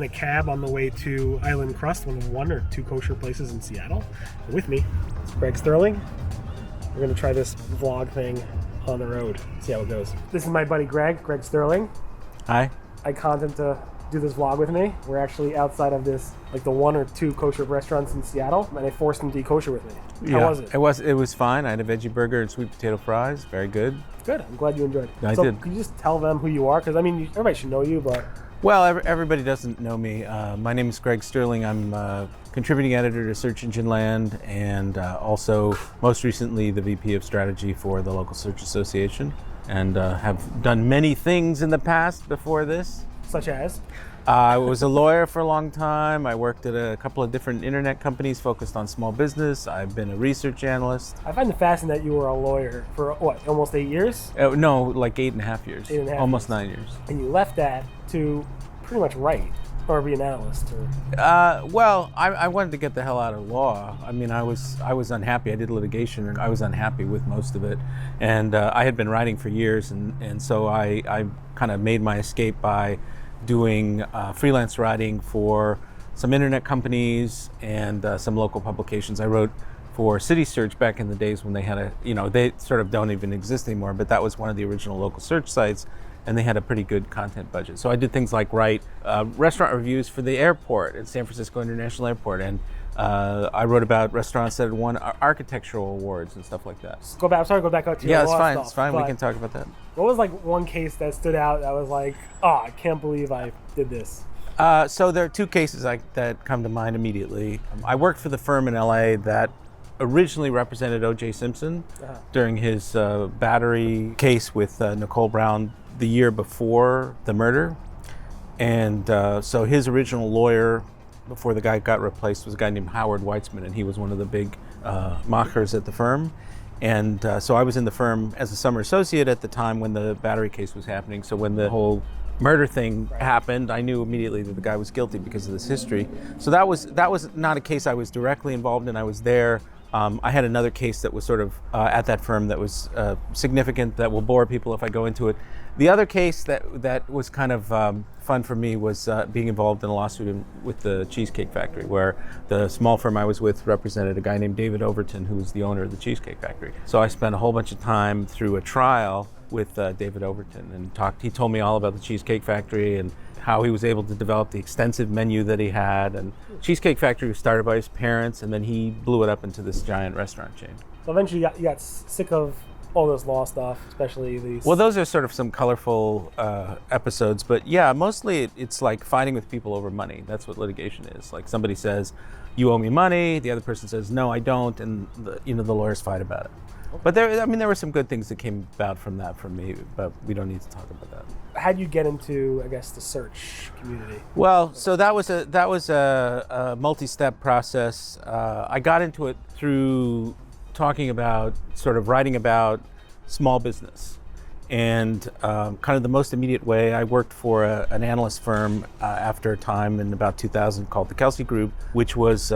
in a cab on the way to Island Crust, one or two kosher places in Seattle. And with me is Greg Sterling. We're going to try this vlog thing on the road, see how it goes. This is my buddy Greg Sterling. Hi. I conned him to do this vlog with me. We're actually outside of this, like the one or two kosher restaurants in Seattle, and I forced him to eat kosher with me. How was it? It was fine. I had a veggie burger and sweet potato fries. Very good. Good. I'm glad you enjoyed it. I did. Could you just tell them who you are? Because I mean, everybody should know you, but Well, everybody doesn't know me. My name is Greg Sterling. I'm contributing editor to Search Engine Land, and also most recently the VP of Strategy for the local search association, and have done many things in the past before this. such as? I was a lawyer for a long time. I worked at a couple of different internet companies focused on small business. I've been a research analyst. I find it fascinating that you were a lawyer for, what, almost 8 years? No, like 8.5 years. 8.5 Almost years. 9 years. And you left that to pretty much write or be an analyst? Or... Well, I wanted to get the hell out of law. I mean, I was unhappy. I did litigation, and I was unhappy with most of it. And I had been writing for years, and so I kind of made my escape by doing freelance writing for some internet companies and some local publications. I wrote for City Search back in the days when they had they sort of don't even exist anymore, but that was one of the original local search sites, and they had a pretty good content budget. So I did things like write restaurant reviews for the airport at San Francisco International Airport, and I wrote about restaurants that had won architectural awards and stuff like that. Go back out to your Yeah, law it's fine. stuff, It's fine. We but can talk about that. What was like one case that stood out that was like, I can't believe I did this? So there are two cases that come to mind immediately. I worked for the firm in LA that originally represented O.J. Simpson during his battery case with Nicole Brown the year before the murder. And so his original lawyer, before the guy got replaced, was a guy named Howard Weitzman, and he was one of the big machers at the firm. And so I was in the firm as a summer associate at the time when the battery case was happening. So when the whole murder thing happened, I knew immediately that the guy was guilty because of this history. So that was not a case I was directly involved in. I was there. I had another case that was sort of at that firm that was significant, that will bore people if I go into it. The other case that was kind of fun for me was being involved in a lawsuit with the Cheesecake Factory, where the small firm I was with represented a guy named David Overton, who was the owner of the Cheesecake Factory. So I spent a whole bunch of time through a trial with David Overton and he told me all about the Cheesecake Factory and how he was able to develop the extensive menu that he had. And Cheesecake Factory was started by his parents, and then he blew it up into this giant restaurant chain. So eventually you got sick of all this law stuff, especially these... Well, those are sort of some colorful episodes, but yeah, mostly it's like fighting with people over money. That's what litigation is. Like somebody says, you owe me money, the other person says, no, I don't, and the lawyers fight about it. Okay. But there were some good things that came about from that for me, but we don't need to talk about that. How'd you get into, I guess, the search community? Well, so that was a multi-step process. I got into it through talking about, sort of writing about small business. And kind of the most immediate way, I worked for an analyst firm after a time in about 2000 called the Kelsey Group, which was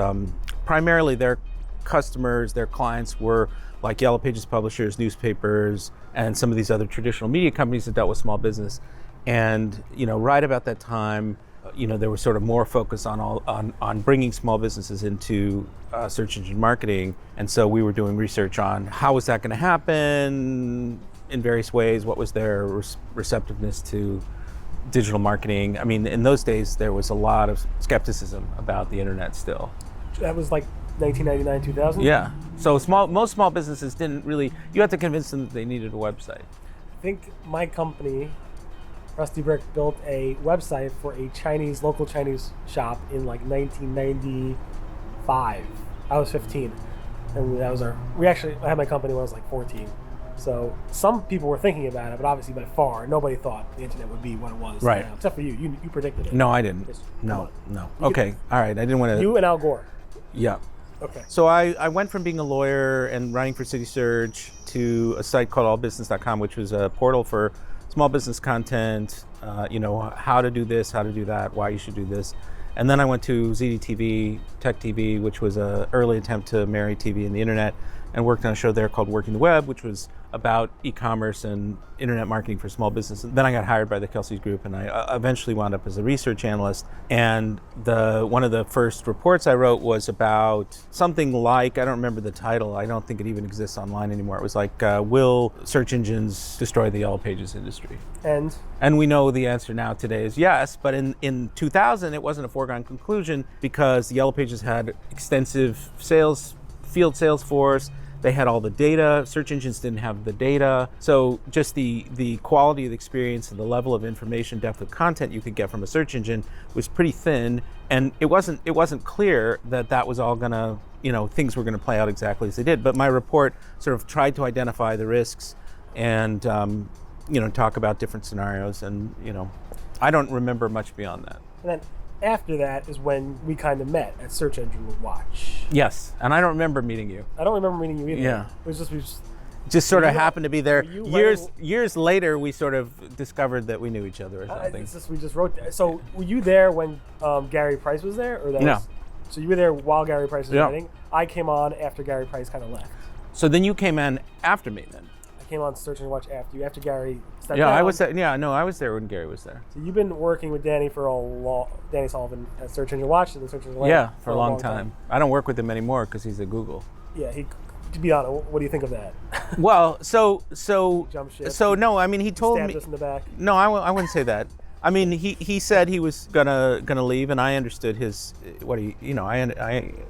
primarily their customers, their clients were like Yellow Pages publishers, newspapers, and some of these other traditional media companies that dealt with small business. And right about that time, there was sort of more focus on bringing small businesses into search engine marketing. And so we were doing research on how was that going to happen in various ways, what was their receptiveness to digital marketing. I mean, in those days, there was a lot of skepticism about the internet still. That was like 1999, 2000? Yeah. So most small businesses didn't really, you had to convince them that they needed a website. I think my company, Rusty Brick, built a website for a local Chinese shop in like 1995. I was 15. And I had my company when I was like 14. So some people were thinking about it, but obviously by far, nobody thought the internet would be what it was. Right. Now, except for you. You predicted it. No, I didn't. No. Okay. All right. I didn't want to. You and Al Gore. Yeah. Okay. So I went from being a lawyer and writing for City Search to a site called allbusiness.com, which was a portal for small business content, how to do this, how to do that, why you should do this. And then I went to ZDTV, Tech TV, which was an early attempt to marry TV and the internet. and worked on a show there called Working the Web, which was about e-commerce and internet marketing for small businesses. Then I got hired by the Kelsey's Group, and I eventually wound up as a research analyst. And one of the first reports I wrote was about something like, I don't remember the title, I don't think it even exists online anymore. It was like, will search engines destroy the Yellow Pages industry? And we know the answer now today is yes, but in 2000 it wasn't a foregone conclusion because the Yellow Pages had extensive field sales force. They had all the data. Search engines didn't have the data. So just the quality of the experience and the level of information, depth of content you could get from a search engine was pretty thin. And it wasn't clear that was all gonna, things were gonna play out exactly as they did. But my report sort of tried to identify the risks and, talk about different scenarios. And, I don't remember much beyond that. And then after that is when we kind of met at Search Engine Watch. Yes, and I don't remember meeting you. I don't remember meeting you either. Yeah. It was we just sort of happened to be there. Years later, we sort of discovered that we knew each other or something. We just wrote that. So were you there when Gary Price was there? No. So you were there while Gary Price was writing? I came on after Gary Price kind of left. So then you came in after me then? I came on Search Engine Watch after you, after Gary stepped down. I was there. Yeah, no, I was there when Gary was there. So you've been working with Danny Danny Sullivan at Search Engine Watch and the Search Engine Watch. Yeah, for a long time. I don't work with him anymore because he's at Google. Yeah, to be honest, what do you think of that? Well, so jump ship. So no, I mean he told stabbed me. us in the back. No, I wouldn't say that. I mean he said he was gonna leave, and I understood I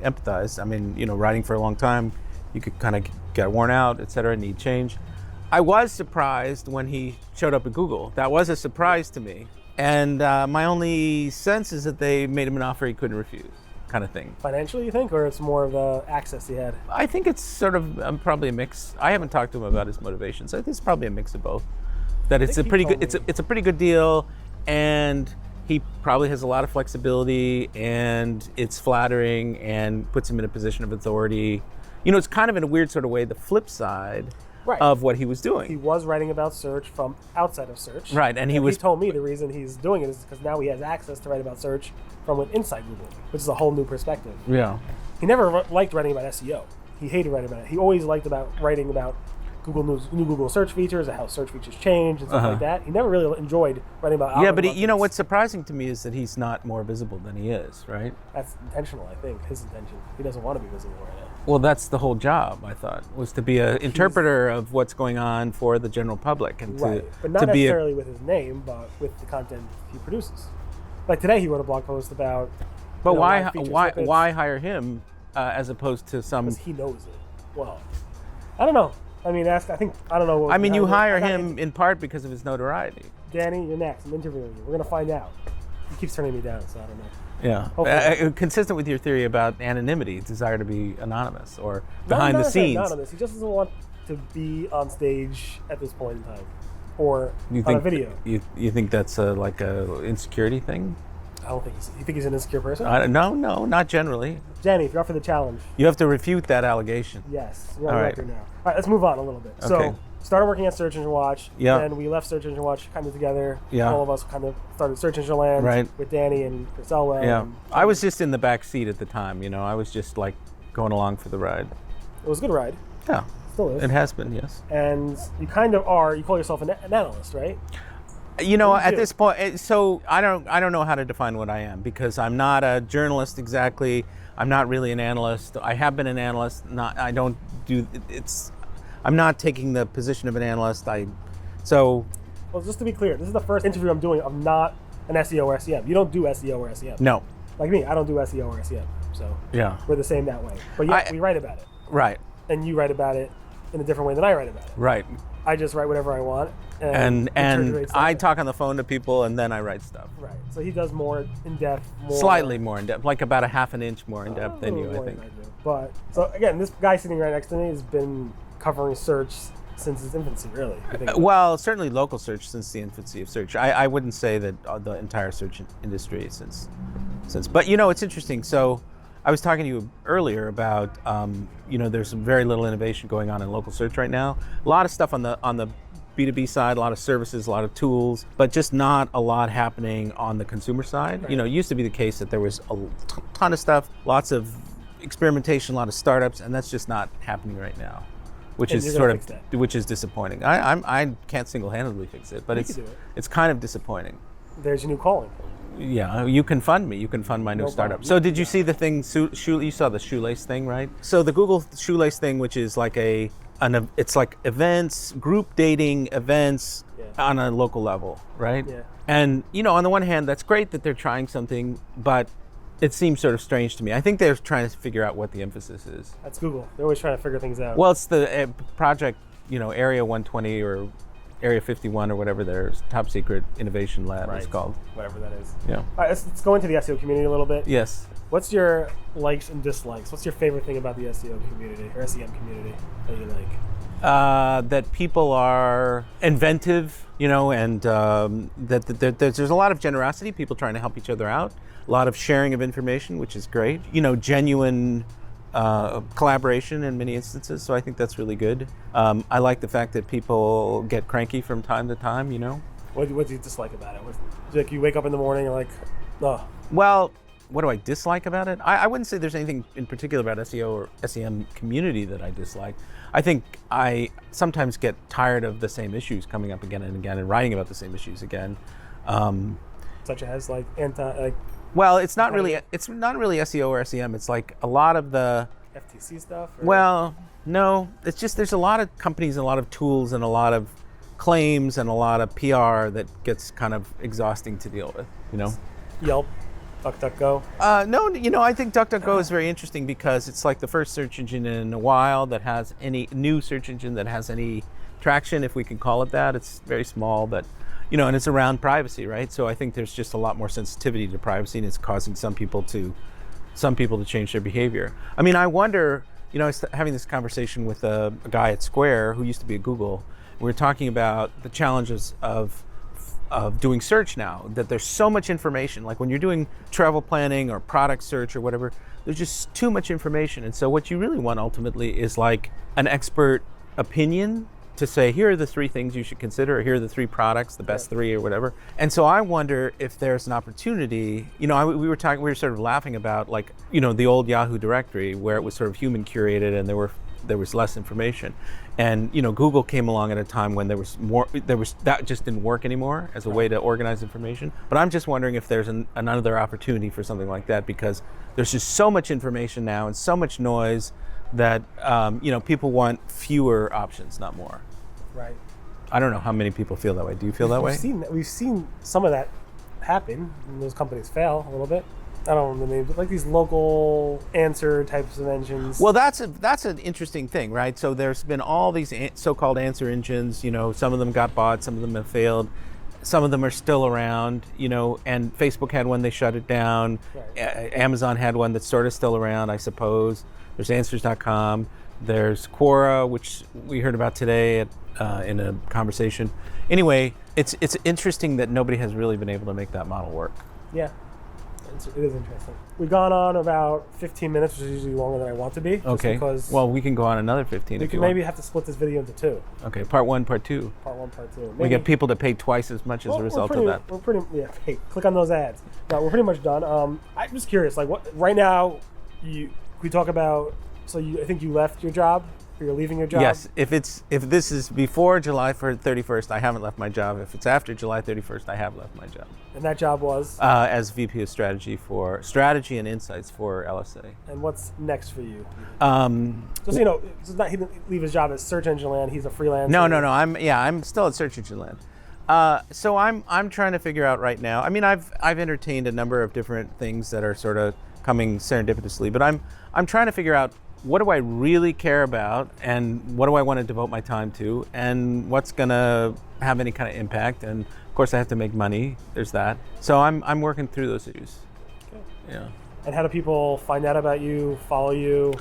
empathized. I mean, writing for a long time, you could kind of get worn out, et cetera, need change. I was surprised when he showed up at Google. That was a surprise to me. And my only sense is that they made him an offer he couldn't refuse, kind of thing. Financially, you think, or it's more of the access he had? I think it's sort of probably a mix. I haven't talked to him about his motivations. I think it's probably a mix of both. That it's a pretty good it's a pretty good deal, and he probably has a lot of flexibility, and it's flattering and puts him in a position of authority. It's kind of in a weird sort of way the flip side. Right. Of what he was doing. He was writing about search from outside of search. Right, and he told me the reason he's doing it is because now he has access to write about search from inside Google, which is a whole new perspective. Yeah. He never liked writing about SEO. He hated writing about it. He always liked writing about Google News, new Google search features, and how search features change and stuff like that. He never really enjoyed writing about. Yeah, but what's surprising to me is that he's not more visible than he is, right? That's intentional, I think. His intention. He doesn't want to be visible right now. Well, that's the whole job, I thought, was to be an interpreter of what's going on for the general public, and but not necessarily with his name, but with the content he produces. Like today, he wrote a blog post about. But why hire him as opposed to some? Because he knows it well. I don't know. I mean, I don't know. I mean, you hire him in part because of his notoriety. Danny, you're next. I'm interviewing you. We're gonna find out. He keeps turning me down, so I don't know. Yeah, consistent with your theory about anonymity, desire to be anonymous or behind the scenes. Anonymous. He just doesn't want to be on stage at this point in time, or on a video. You think that's like a insecurity thing? I don't think you think he's an insecure person? No, not generally. Danny, if you're up for the challenge, you have to refute that allegation. Yes, we're on record now. All right, let's move on a little bit. Okay. So, started working at Search Engine Watch. Yeah. Then we left Search Engine Watch kind of together. Yeah. All of us kind of started Search Engine Land with Danny and Priscilla. Yeah. I was just in the back seat at the time. I was just like going along for the ride. It was a good ride. Yeah. Still is. It has been, yes. And you kind of you call yourself an analyst, right? At this point, so I don't know how to define what I am, because I'm not a journalist exactly. I'm not really an analyst. I have been an analyst. I'm not taking the position of an analyst. Well, just to be clear, this is the first interview I'm doing. I'm not an SEO or SEM. You don't do SEO or SEM. No. Like me, I don't do SEO or SEM. So yeah, we're the same that way. But yeah, we write about it. Right. And you write about it in a different way than I write about it. Right. I just write whatever I want. And I talk on the phone to people, and then I write stuff. Right. So he does more in-depth. Slightly more in-depth, like about a half an inch more in-depth than you, I think. But so again, this guy sitting right next to me has been covering search since its infancy, really. Well, certainly local search since the infancy of search. I wouldn't say that the entire search industry since. But it's interesting. So I was talking to you earlier about there's very little innovation going on in local search right now. A lot of stuff on the B2B side, a lot of services, a lot of tools, but just not a lot happening on the consumer side. Right. It used to be the case that there was a ton of stuff, lots of experimentation, a lot of startups, and that's just not happening right now, which And is you're gonna fix that. which is disappointing. I can't single-handedly fix it, but You can do it. it's kind of disappointing. There's your new calling. Yeah, you can fund me. You can fund my new No startup. problem. So did you see the thing? You saw the shoelace thing, right? So the Google shoelace thing, which is like it's like events, group dating events on a local level, right? Yeah. And on the one hand, that's great that they're trying something, but it seems sort of strange to me. I think they're trying to figure out what the emphasis is. That's Google. They're always trying to figure things out. Well, it's the project, Area 120 or Area 51 or whatever their top secret innovation lab is called. Whatever that is. Yeah. All right, let's go into the SEO community a little bit. Yes. What's your likes and dislikes? What's your favorite thing about the SEO community or SEM community that you like? That people are inventive, and that there's a lot of generosity, people trying to help each other out, a lot of sharing of information, which is great, genuine collaboration in many instances, so I think that's really good. I like the fact that people get cranky from time to time, What do you dislike about it? Like you wake up in the morning and like, oh. Well, what do I dislike about it? I wouldn't say there's anything in particular about SEO or SEM community that I dislike. I think I sometimes get tired of the same issues coming up again and again and writing about the same issues again. Such as like Well, it's not really SEO or SEM. It's like a lot of the FTC stuff? Or? Well, no. It's just there's a lot of companies and a lot of tools and a lot of claims and a lot of PR that gets kind of exhausting to deal with, Yelp, DuckDuckGo? No, I think DuckDuckGo is very interesting because it's like the first search engine in a while that has any new search engine that has any traction, if we can call it that. It's very small, but and it's around privacy, right? So I think there's just a lot more sensitivity to privacy, and it's causing some people to change their behavior. I mean, I wonder, I was having this conversation with a guy at Square who used to be at Google. We were talking about the challenges of doing search now, that there's so much information. Like when you're doing travel planning or product search or whatever, there's just too much information. And so what you really want ultimately is like an expert opinion to say, here are the 3 things you should consider, or here are the 3 products, the best 3 or whatever. And so I wonder if there's an opportunity, we were sort of laughing about like, the old Yahoo directory where it was sort of human curated and there was less information. And Google came along at a time when there was that just didn't work anymore as a way to organize information. But I'm just wondering if there's another opportunity for something like that, because there's just so much information now and so much noise that people want fewer options, not more. Right. I don't know how many people feel that way. Do you feel that way? We've seen some of that happen, and those companies fail a little bit. I don't know the names, but like these local answer types of engines. Well, that's an interesting thing, right? So there's been all these so-called answer engines. Some of them got bought, some of them have failed, some of them are still around. And Facebook had one, they shut it down. Right. Amazon had one that's sort of still around, I suppose. There's Answers.com. There's Quora, which we heard about today in a conversation. Anyway, it's interesting that nobody has really been able to make that model work. Yeah. It is interesting. We've gone on about 15 minutes, which is usually longer than I want to be. Okay. Because well, we can go on another 15 if you want. Maybe have to split this video into 2. Okay, part 1, part 2. Part 1, part 2. Maybe. We get people to pay twice as much as a result of that. Hey, click on those ads. No, we're pretty much done. I'm just curious, like, what right now? We talk about. So I think you left your job. Or you're leaving your job. Yes. If this is before July 31st, I haven't left my job. If it's after July 31st, I have left my job. And that job was as VP of Strategy and Insights for LSA. And what's next for you? Just he didn't leave his job at Search Engine Land. He's a freelancer. No. I'm still at Search Engine Land. So I'm trying to figure out right now. I mean, I've entertained a number of different things that are sort of coming serendipitously, but I'm trying to figure out, what do I really care about, and what do I want to devote my time to, and what's going to have any kind of impact? And of course, I have to make money. There's that. So I'm working through those issues. Okay. Yeah. And how do people find out about you, follow you?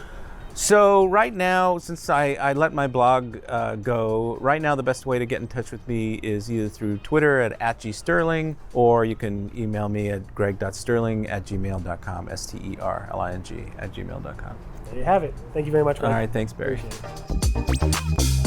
So right now, since I let my blog go, right now the best way to get in touch with me is either through Twitter at @gsterling, or you can email me at greg.sterling@gmail.com, STERLING @gmail.com. There you have it. Thank you very much, Greg. All right, thanks, Barry. Appreciate it.